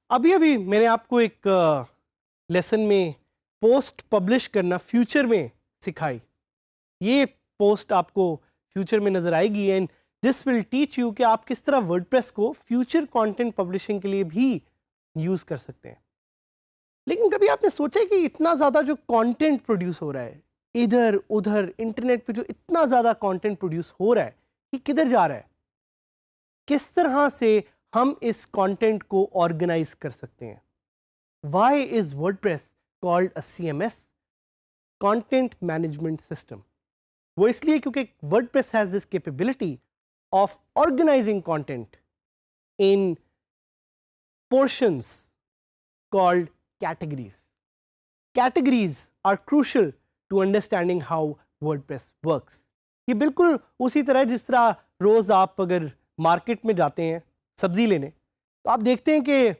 अभी अभी मैंने आपको एक लेसन में पोस्ट पब्लिश करना फ्यूचर में सिखाई। ये पोस्ट आपको फ्यूचर में नज़र आएगी and this will teach you कि आप किस तरह वर्डप्रेस को फ्यूचर कंटेंट पब्लिशिंग के लिए भी यूज़ कर सकते हैं। लेकिन कभी आपने सोचा है कि इतना ज़्यादा जो कंटेंट प्रोड्यूस हो रहा है इधर उधर इंटरनेट पे, जो इतना ज़्यादा कंटेंट प्रोड्यूस हो रहा है, ये किधर जा रहा है? किस तरह से हम इस कंटेंट को ऑर्गेनाइज कर सकते हैं? Why is WordPress called a CMS, Content Management System? वो इसलिए क्योंकि WordPress has this capability of organizing content in portions called categories. Categories are crucial to understanding how WordPress works. ये बिल्कुल उसी तरह जिस तरह रोज़ आप अगर मार्केट में जाते हैं सब्ज़ी लेने, तो आप देखते हैं कि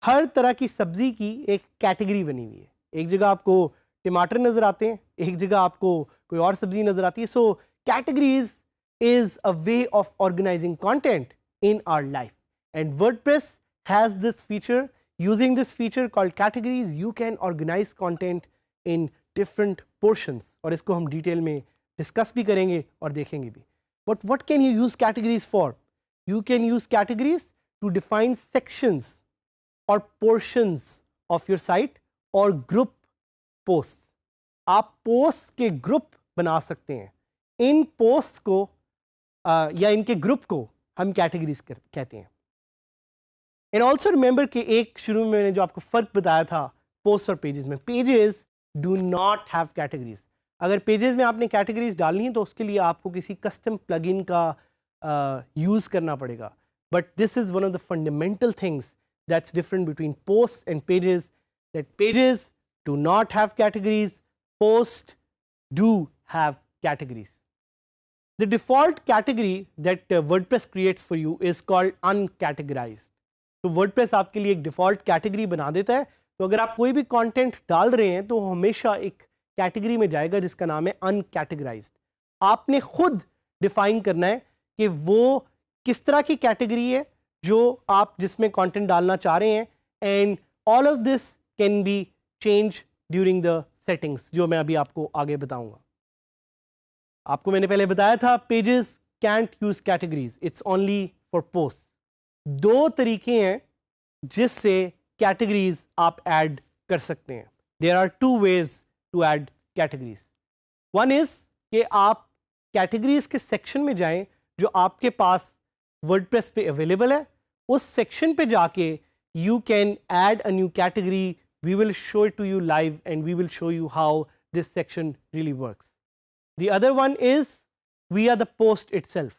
हर तरह की सब्ज़ी की एक कैटेगरी बनी हुई है। एक जगह आपको टमाटर नज़र आते हैं, एक जगह आपको कोई और सब्ज़ी नज़र आती है। So categories is a way of organising content in our life and WordPress has this feature. Using this feature called categories you can organise content in different portions, और इसको हम डिटेल में डिस्कस भी करेंगे और देखेंगे भी. But what can you use categories for? You can use categories to define sections or portions of your site or group posts. आप posts के group बना सकते हैं. इन posts को या इनके group को हम categories कहते हैं. And also remember कि एक शुरू में मैंने जो आपको फ़र्क बताया था posts और pages में, pages do not have categories. अगर pages में आपने categories डालनी है तो उसके लिए आपको किसी custom plugin का यूज़ करना पड़ेगा. But this is one of the fundamental things that's different between post and pages, that pages do not have categories, post do have categories. The default category that WordPress creates for you is called uncategorised. तो WordPress आपके लिए एक default category बना देता है. तो अगर आप कोई भी कंटेंट डाल रहे हैं तो हमेशा एक कैटेगरी में जाएगा जिसका नाम है अनकैटेगराइज्ड. आपने खुद डिफाइन करना है कि वो किस तरह की कैटेगरी है जो आप जिसमें कंटेंट डालना चाह रहे हैं. And all of this can be change during the settings, जो मैं अभी आपको आगे बताऊंगा. आपको मैंने पहले बताया था pages can't use categories, it's only for post. दो तरीके हैं जिससे कैटेगरीज आप ऐड कर सकते हैं. There are two ways to add categories. One is कि आप कैटेगरीज के सेक्शन में जाएं जो आपके पास वर्डप्रेस पे अवेलेबल है. उस सेक्शन पे जाके you can add a new category. We will show it to you live and we will show you how this section really works. The other one is we are the post itself.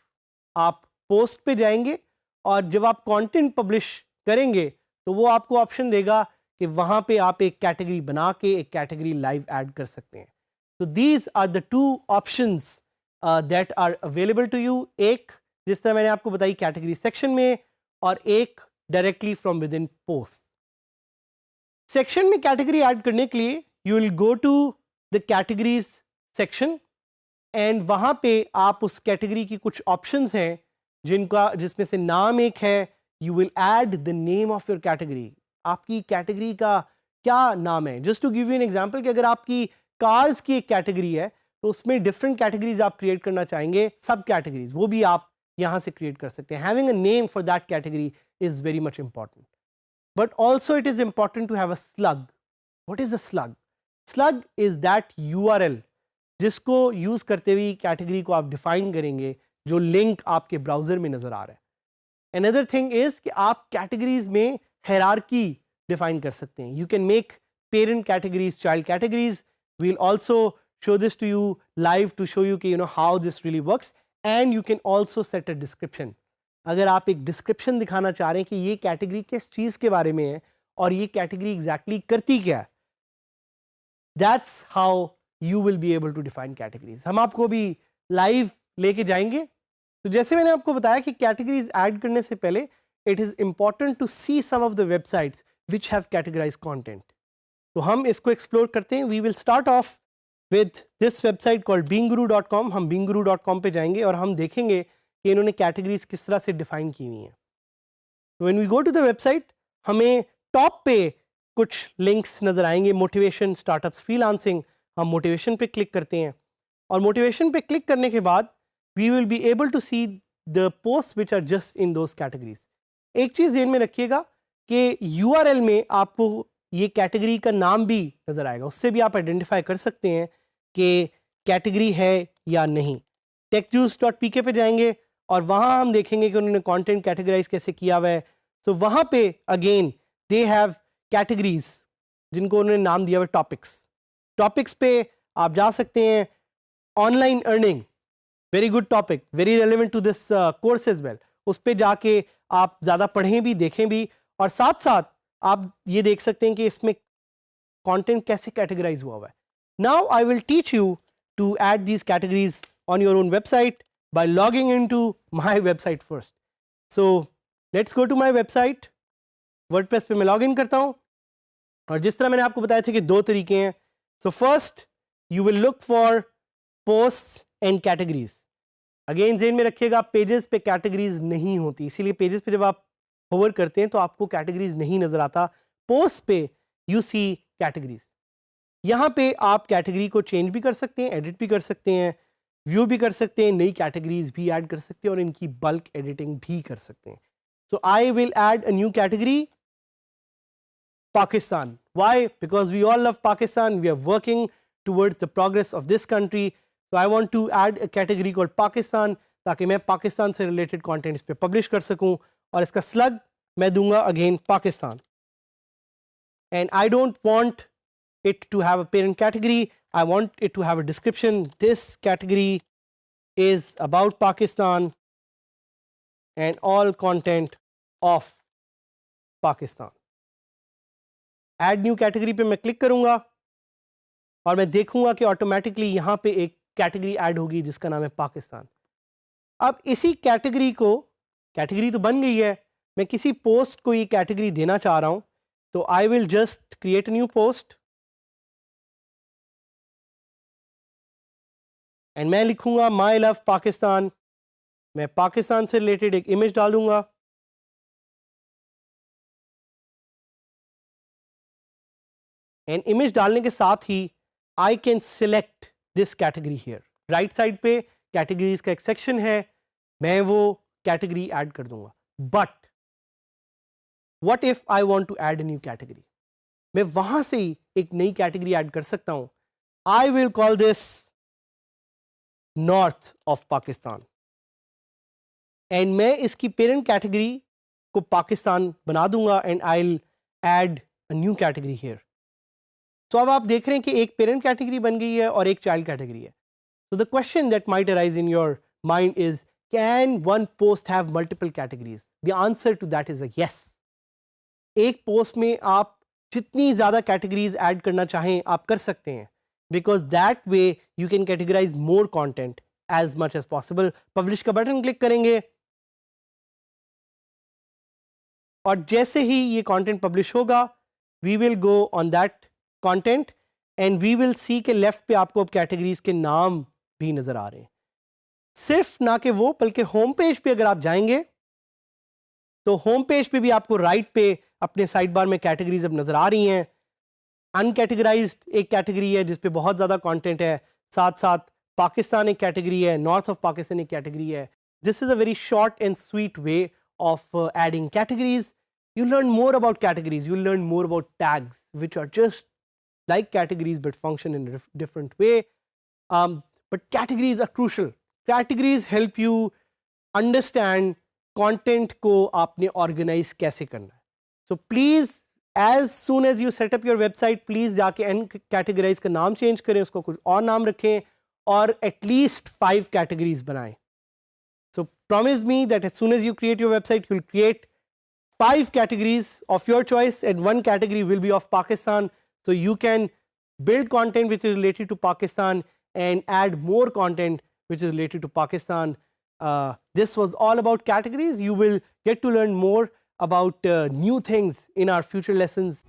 आप post पे जाएंगे और जब आप content publish करेंगे तो वो आपको ऑप्शन देगा कि वहाँ पे आप एक कैटेगरी बना के एक कैटेगरी लाइव ऐड कर सकते हैं. तो these are the two options that are available to you. एक जिस तरह मैंने आपको बताई कैटेगरी सेक्शन में, और एक directly from within post. Section में कैटेगरी ऐड करने के लिए you will go to the categories section and वहाँ पे आप उस कैटेगरी की कुछ ऑप्शंस हैं जिसमें से नाम एक है you will add the name of your category. आपकी कैटेगरी का क्या नाम है? Just to give you an example कि अगर आपकी कार्स की एक कैटेगरी है तो उसमें डिफरेंट कैटेगरीज आप क्रिएट करना चाहेंगे, सब कैटेगरीज, वो भी आप यहाँ से क्रिएट कर सकते हैं. Having a name for that category is very much important. But also it is important to have a slug. What is a slug? Slug is that URL जिसको यूज करते हुए कैटेगरी को आप डिफाइन करेंगे, जो लिंक आपके browser में नजर आ रहा है. Another thing is कि आप कैटेगरीज में हायरार्की डिफाइन कर सकते हैं. You can make parent categories, child categories. We will also show this to you live to show you कि you know how this really works. And you can also set a description. अगर आप एक description दिखाना चाह रहे हैं कि ये कैटेगरी किस चीज़ के बारे में है और ये कैटेगरी एग्जैक्टली करती क्या है, that's how you will be able to define categories. हम आपको भी live लेके जाएंगे. तो जैसे मैंने आपको बताया कि categories add करने से पहले it is important to see some of the websites which have categorized content. तो हम इसको explore करते हैं. We will start off with this website called beangguru.com. हम beangguru.com पे जाएंगे और हम देखेंगे कि इन्होंने categories किस तरह से define की हुई हैं. When we go to the website, हमें top पे कुछ links नज़र आएंगे. Motivation, startups, freelancing. हम motivation पे click करते हैं और motivation पे click करने के बाद we will be able to see the posts which are just in those categories. एक चीज़ ध्यान में रखिएगा कि URL में आपको ये कैटेगरी का नाम भी नज़र आएगा. उससे भी आप आइडेंटिफाई कर सकते हैं कि कैटेगरी है या नहीं. techjuice.pk पे जाएंगे और वहाँ हम देखेंगे कि उन्होंने कंटेंट कैटेगराइज कैसे किया हुआ है. सो वहाँ पे अगेन दे हैव कैटेगरीज जिनको उन्होंने नाम दिया हुआ टॉपिक्स. टॉपिक्स पे आप जा सकते हैं. Online earning, very good topic, very relevant to this course as well. उस पे जाके आप ज़्यादा पढ़ें भी, देखें भी, और साथ साथ आप ये देख सकते हैं कि इसमें कंटेंट कैसे कैटेगराइज हुआ हुआ है. Now I will teach you to add these categories on your own website by logging into my website first. So let's go to my website. WordPress पे मैं login करता हूँ और जिस तरह मैंने आपको बताया था कि दो तरीके हैं. So first you will look for posts and categories. Again ज़हन में रखिएगा pages पे categories नहीं होती, इसीलिए pages पे जब आप hover करते हैं तो आपको categories नहीं नज़र आता. posts पे you see categories. यहाँ पे आप category को change भी कर सकते हैं, edit भी कर सकते हैं, व्यू भी कर सकते हैं, नई कैटेगरीज भी ऐड कर सकते हैं और इनकी बल्क एडिटिंग भी कर सकते हैं. So I will add a new category, Pakistan. Why? Because we all love Pakistan, we are working towards the progress of this country. So I want to add a category called Pakistan, ताकि मैं पाकिस्तान से related content इस पर publish कर सकूं. और इसका slug मैं दूंगा again Pakistan. And I don't want it to have a parent category. I want it to have a description. This category is about Pakistan and all content of Pakistan. Add new category पे मैं click करूंगा और मैं देखूंगा कि automatically यहाँ पे एक कैटेगरी ऐड होगी जिसका नाम है पाकिस्तान. अब इसी कैटेगरी को, कैटेगरी तो बन गई है, मैं किसी पोस्ट को ये कैटेगरी देना चाह रहा हूँ. तो I will just create a new post and मैं लिखूंगा माई लव पाकिस्तान. मैं पाकिस्तान से रिलेटेड एक इमेज डालूंगा. एंड इमेज डालने के साथ ही I can select this category here. Right side पे कैटेगरीज का एक सेक्शन है, मैं वो कैटेगरी ऐड कर दूंगा. But what if I want to add a new category? मैं वहां से ही एक नई कैटेगरी ऐड कर सकता हूं. I will call this north of Pakistan and मैं इसकी पेरेंट कैटेगरी को पाकिस्तान बना दूंगा and I will add a new category here. So अब आप देख रहे हैं कि एक पेरेंट कैटेगरी बन गई है और एक चाइल्ड कैटेगरी है. So the question that might arise in your mind is, can one post have multiple categories? The answer to that is a yes. एक पोस्ट में आप जितनी ज़्यादा कैटेगरीज ऐड करना चाहें आप कर सकते हैं, because that way you can categorize more content as much as possible. Publish का बटन क्लिक करेंगे और जैसे ही ये content publish होगा we will go on that content and we will see के left पे आपको अब categories के नाम भी नज़र आ रहे हैं. सिर्फ ना कि वो, बल्कि होम पेज पे अगर आप जाएंगे तो होम पेज पे भी आपको राइट पे अपने साइड बार में कैटेगरीज अब नज़र आ रही हैं. अनकैटेगराइज्ड एक कैटेगरी है जिस पे बहुत ज़्यादा कंटेंट है, साथ साथ पाकिस्तान एक कैटेगरी है, नॉर्थ ऑफ पाकिस्तान एक कैटेगरी है. This is a very short and sweet way of adding categories. You learn more about categories, you learn more about tags which are just like categories but function in a different way. But categories are crucial. Categories help you understand content को आपने organize कैसे करना है. So please, as soon as you set up your website, please जाके categorize का नाम change करें, उसको कुछ और नाम रखें और at least 5 categories बनाएं. So promise me that as soon as you create your website, you'll create 5 categories of your choice and one category will be of Pakistan. So you can build content which is related to Pakistan and add more content which is related to Pakistan. This was all about categories. You will get to learn more about new things in our future lessons.